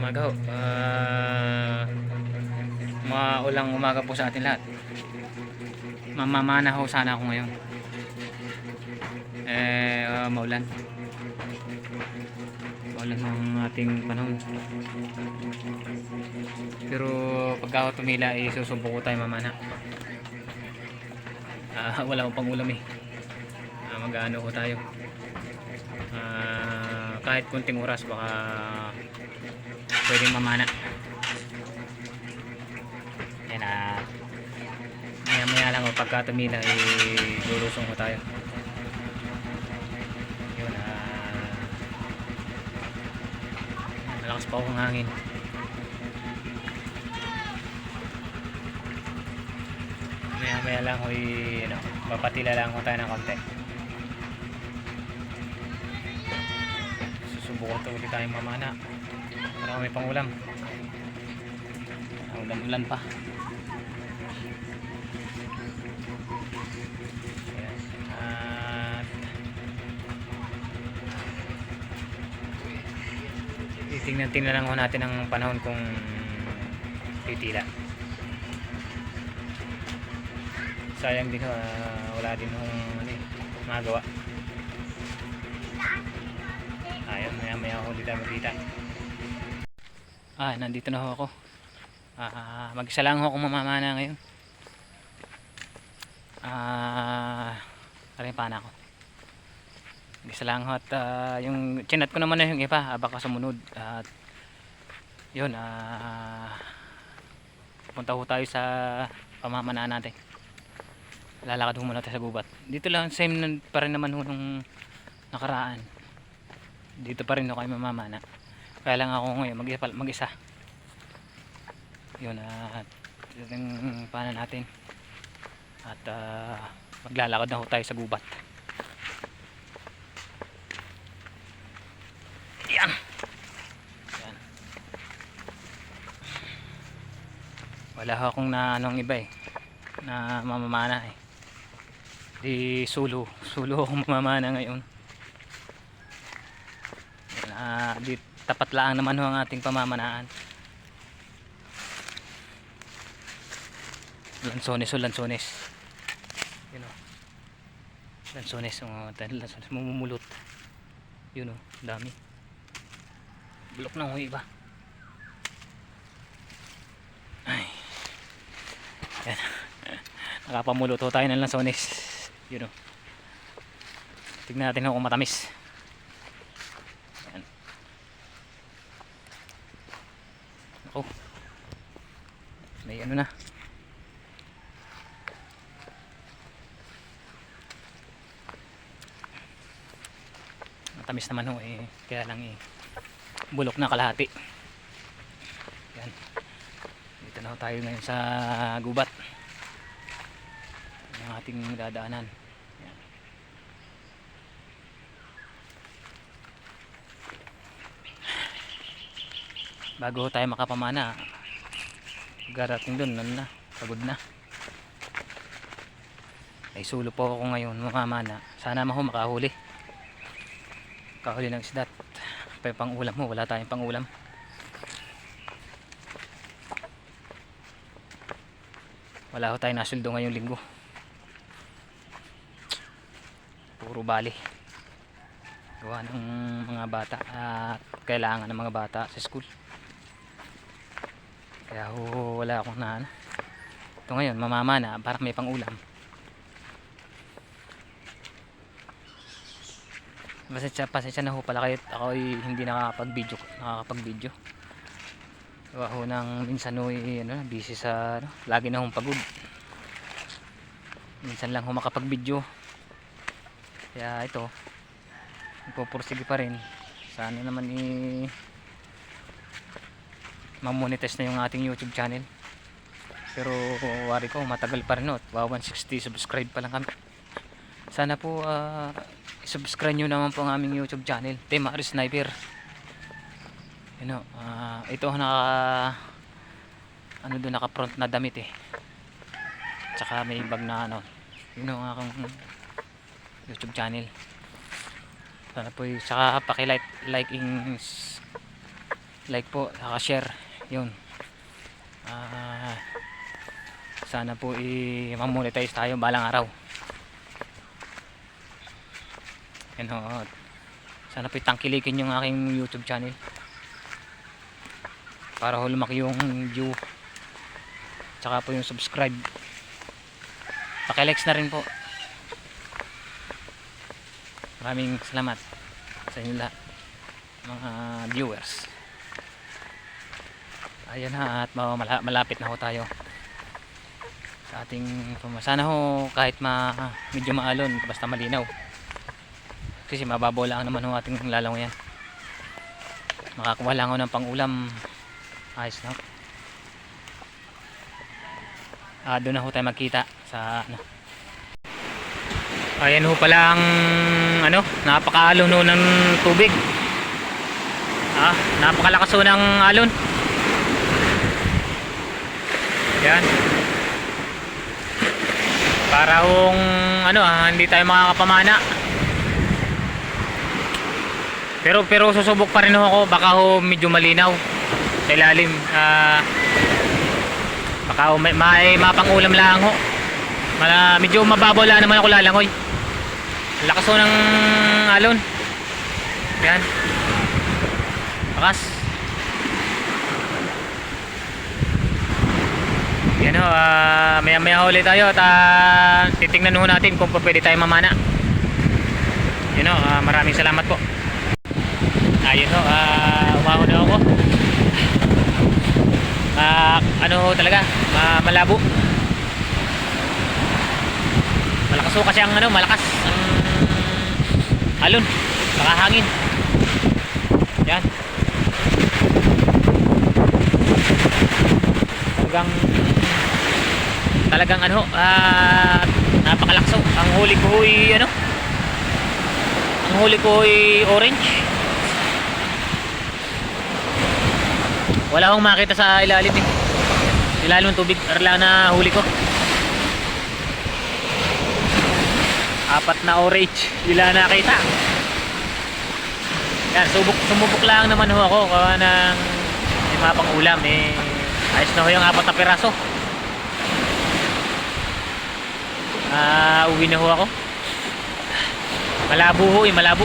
umaga ho. Maulang umaga po sa atin lahat. Mamamana ho sana ako ngayon. Maulan. Maulan ang ating panahon. Pero pagka ako tumila, susubo ko tayo mamana. Wala akong pang ulam eh. Mag-ano ko tayo. Kahit kunting oras baka pwedeng mamana. Yan maya lang o pagka tumila lulusong ko tayo. Yun malakas pa akong hangin. Maya lang ko papatila lang ko tayo ng konti. Susubukan to ulit tayong mamana para kami pang ulam. Ulan pa. Tingnan lang natin ang panahon kung titila. Sayang din wala din magawa. Ayun, maya ako dito magkita. Nandito na ako. Mag-isa lang ako mamamana ngayon. Aray pa na ako. Mag-isa lang ako at yung chinat ko naman na yung iba baka sumunod at yun punta ho tayo sa pamamanaan natin. Lalakad ho muna tayo sa gubat. Dito lang same pa rin naman ho nung nakaraan. Dito pa rin ho kayo mamamana. Kaya lang ako ngayon mag-isa. Yun yung paano natin. At maglalakad na ho tayo sa gubat. Yan. Wala ho akong anong iba na mamamana di solo akong mamamana ngayon. Di tapat lang naman ho ang ating pamamanaan. Lansones yun lansones mumumulot yun dami bulok na ho iba. Yan. Nakapamulot ho tayo ng lansones yun tignan natin kung matamis. Yan. Ako may ano na matamis naman ho kaya lang bulok na kalahati. Yan. Dito na ho tayo ngayon sa gubat ng ating dadaanan. Yan. Bago ho tayo makapamana garating dun pagod na. Ay sulo po ako ngayon mamamana. Sana makahuli ng isda pa pang ulam mo. Wala tayong pang ulam. Wala ho tayong nasuldo ngayong linggo. Puro bali gawa ng mga bata at kailangan ng mga bata sa school. Kaya wala akong ito ngayon mamamana para may pang ulam. Pasensya na ho pala kahit ako hindi nakakapag-video. Gawa ho ng minsan busy sa lagi na hong pagod. Minsan lang ho makapag-video. Kaya ito pupursige pa rin. Sana naman ma-monetize na yung ating YouTube channel. Pero wari ko matagal pa rin 160 subscribe pa lang kami. Sana po subscribe nyo naman po ang aming YouTube channel, Team Mario Sniper. Ito naka front na damit tsaka may bag na yun ang aking YouTube channel. Sana po saka paki-liking like po, saka share. Yun. Sana po i-monetize tayo balang araw. Yan ho. Sana po itangkilikin yung aking YouTube channel para ho lumaki yung view tsaka po yung subscribe. Pakilikes na rin po. Maraming salamat sa inyo lahat mga viewers. Ayan na, at malapit na ho tayo sa ating sana ho kahit medyo maalon basta malinaw, kasi mababaw lang naman ho ating lalangoy yan. Makakuha lang ho ng pangulam, ayos na. Doon na ho tayo magkita sa ano. Ayan ho pala ang ano, napakaalon ho ng tubig. Napakalakas ho ng alon. Yan. Para hong ano, hindi tayo makakapamana. Pero susubok pa rin ho ako, baka ho medyo malinaw sa ilalim. Baka ho may mapangulam lang ho. Medyo mababaw lang naman ako lalangoy. Lakas ho ng alon. Yan. Lakas. Yan ho, maya ulit tayo at titingnan ho natin kung pwede tayo mamana. Yan ho, maraming salamat po. Ayun ho, umahon na ako. Ano ho talaga, malabo. Malakas ho kasi ang ano, malakas ang alon, saka hangin. Yan. Talagang ano, napakalakso. Ang huli ko ay orange. Wala akong makita sa ilalim eh. Ilalim ng tubig, arla na huli ko. 4 na orange, wala nakita. Yan, sumubok lang naman ho ako kawa ng mapang ulam eh. Ayos na ho yung 4 na piraso. Uwi na ho ako. Malabo ho eh, malabo.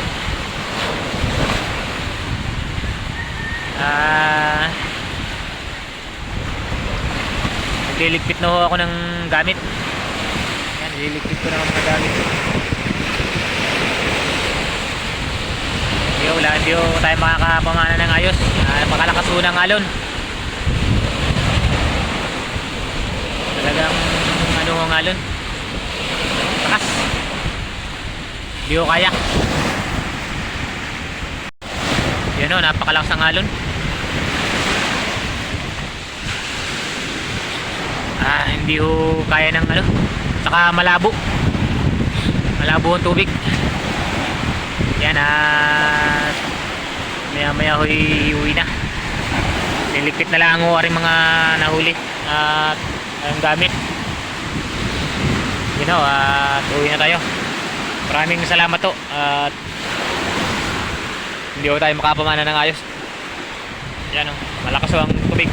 Nagliligpit na ho ako ng gamit. Yan, nililigpit ko na ang mga gamit. Hindi ho tayo makakapamana ng ayos. Makalakas ho ng alon. Talagang ano ho ng alon, lakas. Hindi ho kaya. Yan ho, napakalakas ang alon. Hindi ho kaya ng ano, saka malabo ang tubig. Yan, maya uwi na. Niligpit na lang ho aring mga nahuli at ang gamit. You know, at uwi na tayo. Maraming salamat to at hindi ho tayo makapamana ng ayos. Yan o, malakas ho ang tubig.